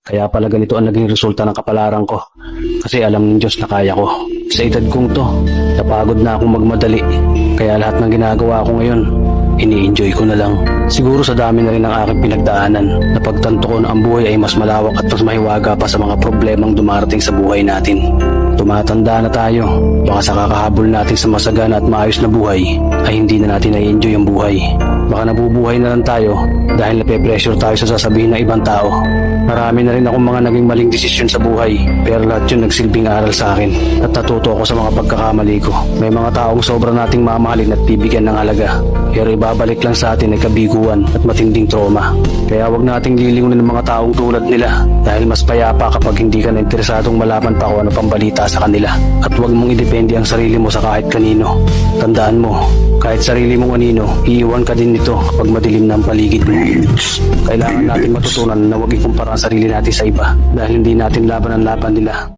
Kaya pala ganito ang naging resulta ng kapalaran ko. Kasi alam ng Diyos na kaya ko. Sa edad kong to, napagod na akong magmadali. Kaya lahat ng ginagawa ko ngayon, ini-enjoy ko na lang. Siguro sa dami na rin ng aking pinagdaanan, napagtanto ko na ang buhay ay mas malawak at mas mahiwaga pa sa mga problemang dumarating sa buhay natin. Tumatanda na tayo, baka sa kakahabol natin sa masagana at maayos na buhay, ay hindi na natin na-enjoy ang buhay. Baka nabubuhay na lang tayo dahil nape-pressure tayo sa sasabihin ng ibang tao. Marami na rin akong mga naging maling desisyon sa buhay, pero lahat yun nagsilbing aral sa akin at natuto ako sa mga pagkakamali ko. May mga taong sobra nating mamahalin at bibigyan ng halaga, pero ibabalik lang sa atin ay kabiguan at matinding trauma. Kaya wag nating lilingunin ng mga taong tulad nila dahil mas payapa kapag hindi ka na interesadong malaman pa kung ano pang balita sa kanila. At wag mong idepende ang sarili mo sa kahit kanino. Tandaan mo, kahit sarili mong anino, iiwan ka din nito kapag madilim na ang paligid mo. Kailangan natin matutunan na huwag ikumpara ang sarili natin sa iba dahil hindi natin laban ang laban nila.